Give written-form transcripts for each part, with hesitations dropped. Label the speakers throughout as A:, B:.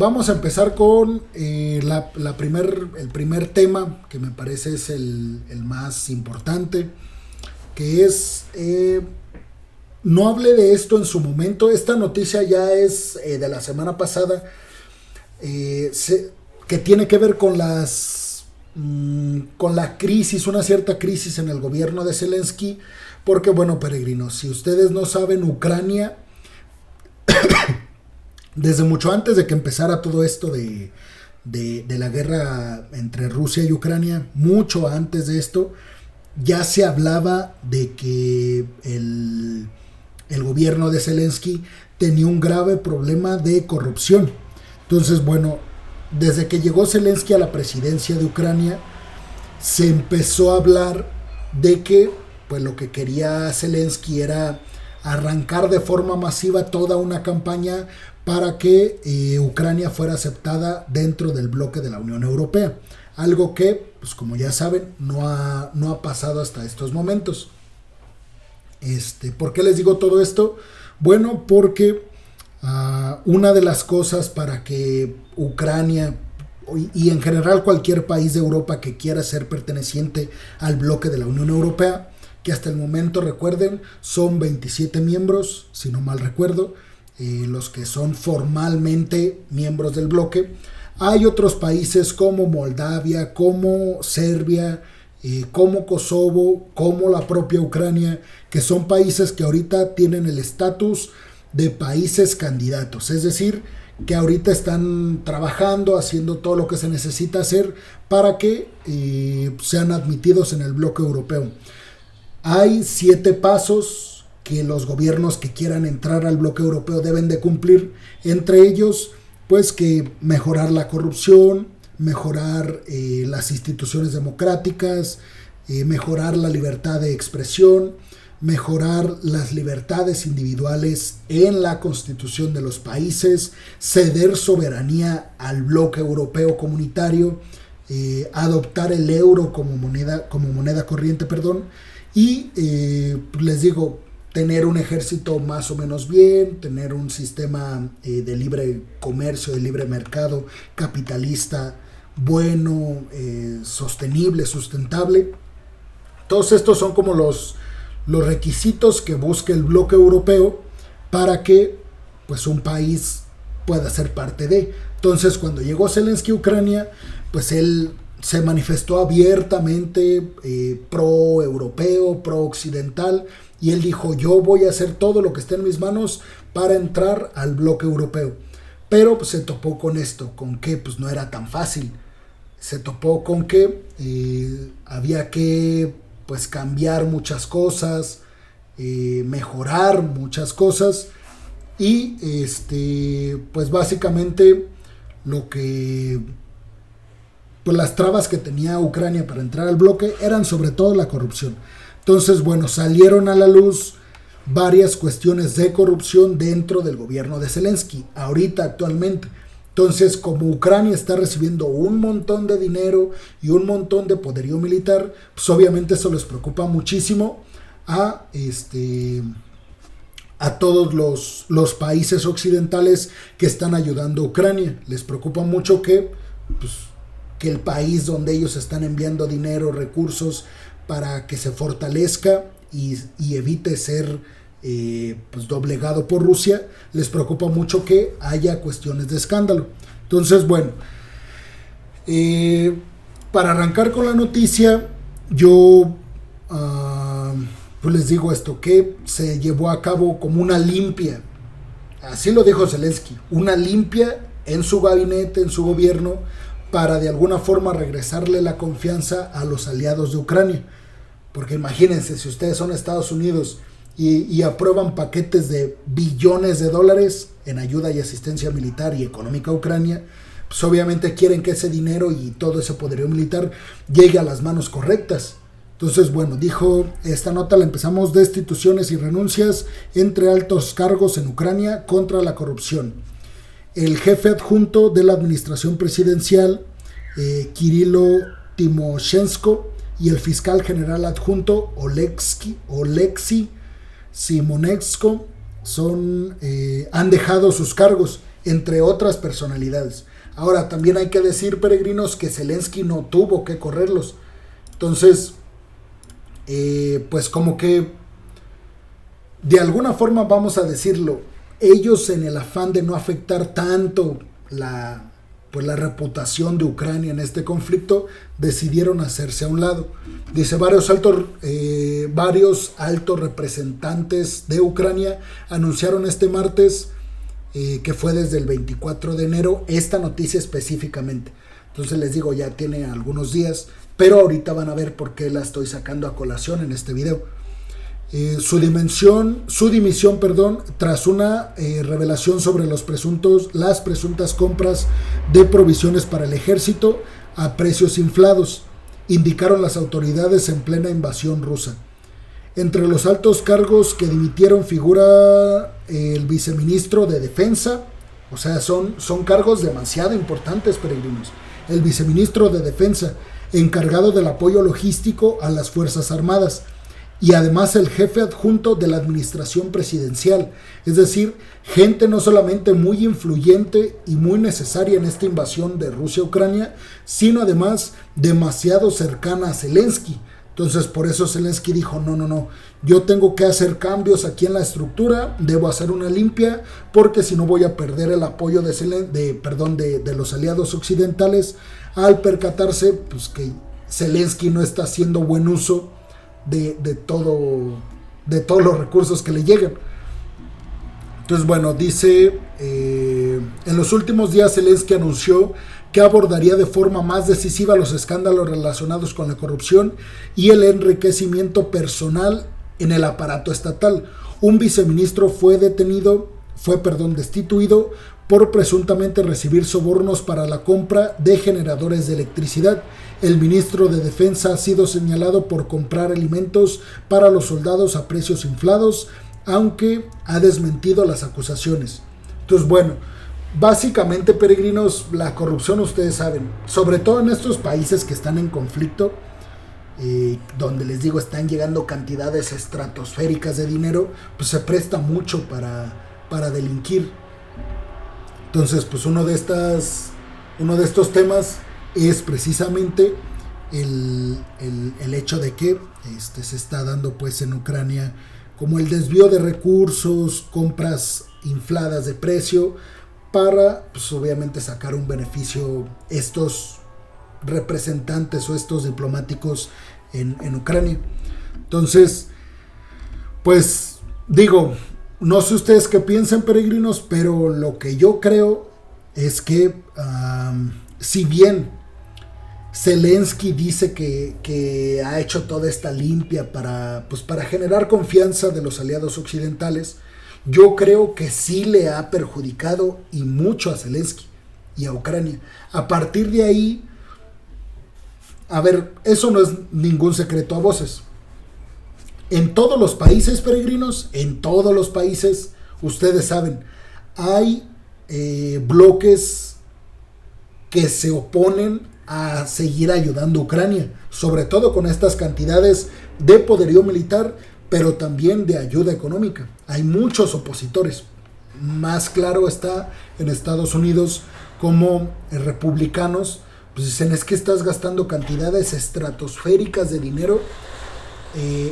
A: vamos a empezar con el primer tema, que me parece es el más importante, que es, no hablé de esto en su momento, esta noticia ya es de la semana pasada, que tiene que ver con con la crisis, una cierta crisis en el gobierno de Zelensky, porque bueno, peregrinos, si ustedes no saben, Ucrania, desde mucho antes de que empezara todo esto de la guerra entre Rusia y Ucrania, mucho antes de esto, ya se hablaba de que el gobierno de Zelensky tenía un grave problema de corrupción. Entonces, bueno, desde que llegó Zelensky a la presidencia de Ucrania, se empezó a hablar de que pues lo que quería Zelensky era arrancar de forma masiva toda una campaña para que Ucrania fuera aceptada dentro del bloque de la Unión Europea. Algo que, pues como ya saben, no ha pasado hasta estos momentos. ¿Por qué les digo todo esto? Bueno, porque una de las cosas para que Ucrania y en general cualquier país de Europa que quiera ser perteneciente al bloque de la Unión Europea, que hasta el momento, recuerden, son 27 miembros, si no mal recuerdo, los que son formalmente miembros del bloque. Hay otros países como Moldavia, como Serbia, como Kosovo, como la propia Ucrania, que son países que ahorita tienen el estatus de países candidatos, es decir, que ahorita están trabajando, haciendo todo lo que se necesita hacer para que sean admitidos en el bloque europeo. Hay 7 pasos que los gobiernos que quieran entrar al bloque europeo deben de cumplir, entre ellos pues que mejorar la corrupción, mejorar las instituciones democráticas, mejorar la libertad de expresión, mejorar las libertades individuales en la constitución de los países, ceder soberanía al bloque europeo comunitario, adoptar el euro como moneda corriente, y les digo, tener un ejército más o menos bien, tener un sistema de libre comercio, de libre mercado, capitalista, bueno, sostenible, sustentable. Todos estos son como los requisitos que busca el bloque europeo para que pues un país pueda ser parte de. Entonces, cuando llegó Zelensky a Ucrania, pues él se manifestó abiertamente pro-europeo, pro-occidental, y él dijo, yo voy a hacer todo lo que esté en mis manos para entrar al bloque europeo. Pero pues, se topó con esto, con que pues, no era tan fácil. Se topó con que había que pues, cambiar muchas cosas, mejorar muchas cosas, y pues básicamente lo que pues las trabas que tenía Ucrania para entrar al bloque eran sobre todo la corrupción. Entonces, bueno, salieron a la luz varias cuestiones de corrupción dentro del gobierno de Zelensky, ahorita actualmente. Entonces, como Ucrania está recibiendo un montón de dinero y un montón de poderío militar, pues obviamente eso les preocupa muchísimo a todos los países occidentales que están ayudando a Ucrania. Les preocupa mucho que el país donde ellos están enviando dinero, recursos para que se fortalezca y evite ser pues doblegado por Rusia, les preocupa mucho que haya cuestiones de escándalo. Entonces, bueno, para arrancar con la noticia, yo pues les digo esto, que se llevó a cabo como una limpia, así lo dijo Zelensky, una limpia en su gabinete, en su gobierno, para de alguna forma regresarle la confianza a los aliados de Ucrania. Porque imagínense, si ustedes son Estados Unidos y aprueban paquetes de billones de dólares en ayuda y asistencia militar y económica a Ucrania, pues obviamente quieren que ese dinero y todo ese poderío militar llegue a las manos correctas. Entonces, bueno, dijo, esta nota la empezamos: destituciones y renuncias entre altos cargos en Ucrania contra la corrupción. El jefe adjunto de la administración presidencial, Kirilo Timoshenko, y el fiscal general adjunto, Oleksiy Simonenko, han dejado sus cargos entre otras personalidades. Ahora, también hay que decir, peregrinos, que Zelensky no tuvo que correrlos. Entonces, pues como que, de alguna forma vamos a decirlo, ellos en el afán de no afectar tanto la reputación de Ucrania en este conflicto, decidieron hacerse a un lado. Dice, varios altos representantes de Ucrania anunciaron este martes, que fue desde el 24 de enero, esta noticia específicamente. Entonces les digo, ya tiene algunos días, pero ahorita van a ver por qué la estoy sacando a colación en este video. Su dimisión, tras una revelación sobre las presuntas compras de provisiones para el ejército a precios inflados, indicaron las autoridades en plena invasión rusa. Entre los altos cargos que dimitieron figura el viceministro de Defensa, o sea, son cargos demasiado importantes, peregrinos. El viceministro de Defensa, encargado del apoyo logístico a las Fuerzas Armadas, y además el jefe adjunto de la administración presidencial, es decir, gente no solamente muy influyente y muy necesaria en esta invasión de Rusia a Ucrania, sino además demasiado cercana a Zelensky. Entonces por eso Zelensky dijo, no, yo tengo que hacer cambios aquí en la estructura, debo hacer una limpia, porque si no voy a perder el apoyo de los aliados occidentales, al percatarse pues, que Zelensky no está haciendo buen uso de todos los recursos que le llegan. Entonces, bueno, dice, en los últimos días Zelensky anunció que abordaría de forma más decisiva los escándalos relacionados con la corrupción y el enriquecimiento personal en el aparato estatal. Un viceministro fue destituido por presuntamente recibir sobornos para la compra de generadores de electricidad. El ministro de Defensa ha sido señalado por comprar alimentos para los soldados a precios inflados, aunque ha desmentido las acusaciones. Entonces, bueno, básicamente, peregrinos, la corrupción, ustedes saben, sobre todo en estos países que están en conflicto, donde les digo están llegando cantidades estratosféricas de dinero, pues se presta mucho para delinquir. Entonces, pues uno de estos temas es precisamente el hecho de que se está dando pues en Ucrania como el desvío de recursos, compras infladas de precio, para pues obviamente sacar un beneficio estos representantes o estos diplomáticos en Ucrania. Entonces, pues digo, no sé ustedes qué piensan, peregrinos, pero lo que yo creo es que si bien Zelensky dice que ha hecho toda esta limpia para generar confianza de los aliados occidentales, yo creo que sí le ha perjudicado y mucho a Zelensky y a Ucrania. A partir de ahí, a ver, eso no es ningún secreto a voces. En todos los países, peregrinos, en todos los países, ustedes saben, hay bloques que se oponen a seguir ayudando a Ucrania, sobre todo con estas cantidades de poderío militar, pero también de ayuda económica. Hay muchos opositores. Más claro está en Estados Unidos, como republicanos pues dicen, es que estás gastando cantidades estratosféricas de dinero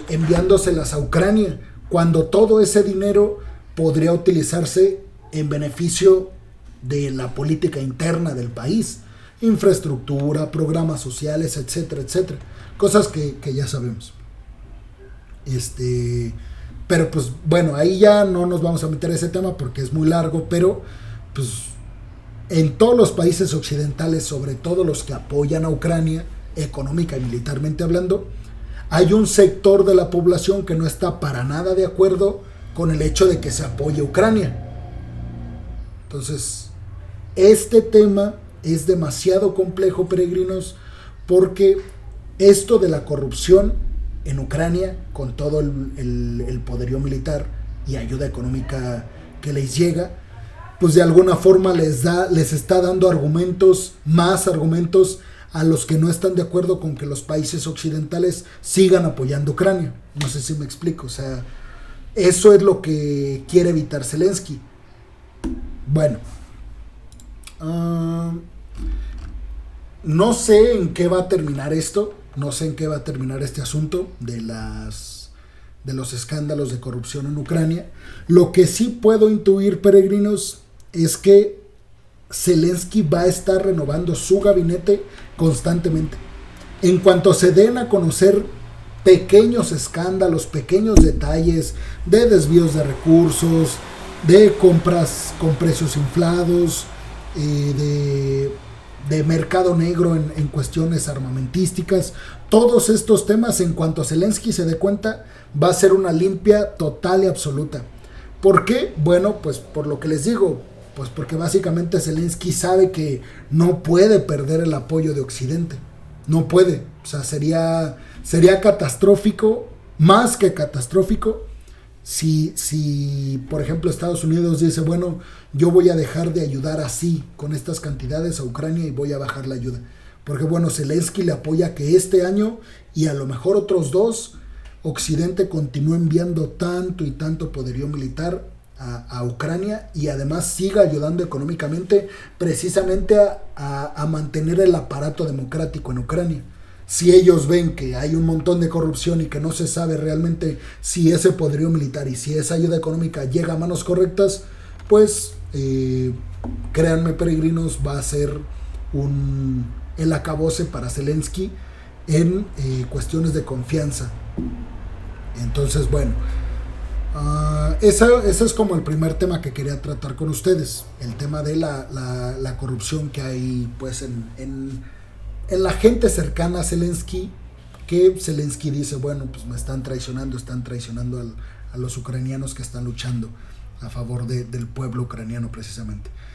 A: enviándoselas a Ucrania, cuando todo ese dinero podría utilizarse en beneficio de la política interna del país, infraestructura, programas sociales, etcétera, etcétera, cosas que ya sabemos. Pero pues bueno, ahí ya no nos vamos a meter a ese tema porque es muy largo, pero pues en todos los países occidentales, sobre todo los que apoyan a Ucrania, económica y militarmente hablando, hay un sector de la población que no está para nada de acuerdo con el hecho de que se apoye a Ucrania. Entonces, este tema es demasiado complejo, peregrinos, porque esto de la corrupción en Ucrania, con todo el poderío militar y ayuda económica que les llega, pues de alguna forma les está dando más argumentos a los que no están de acuerdo con que los países occidentales sigan apoyando a Ucrania. No sé si me explico, o sea, eso es lo que quiere evitar Zelensky. Bueno, Uh, no sé en qué va a terminar esto, no sé en qué va a terminar este asunto de los escándalos de corrupción en Ucrania. Lo que sí puedo intuir, peregrinos, es que Zelensky va a estar renovando su gabinete constantemente. En cuanto se den a conocer pequeños escándalos, pequeños detalles de desvíos de recursos, de compras con precios inflados, de mercado negro en cuestiones armamentísticas, todos estos temas, en cuanto Zelensky se dé cuenta, va a ser una limpia total y absoluta. ¿Por qué? Bueno, pues por lo que les digo, pues porque básicamente Zelensky sabe que no puede perder el apoyo de Occidente. No puede. O sea, sería catastrófico, más que catastrófico, si, por ejemplo, Estados Unidos dice, bueno, yo voy a dejar de ayudar así, con estas cantidades a Ucrania y voy a bajar la ayuda. Porque, bueno, Zelensky le apoya que este año y a lo mejor otros 2, Occidente continúe enviando tanto y tanto poderío militar a Ucrania y además siga ayudando económicamente precisamente a mantener el aparato democrático en Ucrania. Si ellos ven que hay un montón de corrupción y que no se sabe realmente si ese poderío militar y si esa ayuda económica llega a manos correctas, pues créanme, peregrinos, va a ser el acabose para Zelensky en cuestiones de confianza. Entonces, bueno, ese es como el primer tema que quería tratar con ustedes, el tema de la corrupción que hay pues en la gente cercana a Zelensky, que Zelensky dice, bueno, pues me están traicionando a los ucranianos que están luchando a favor del pueblo ucraniano precisamente.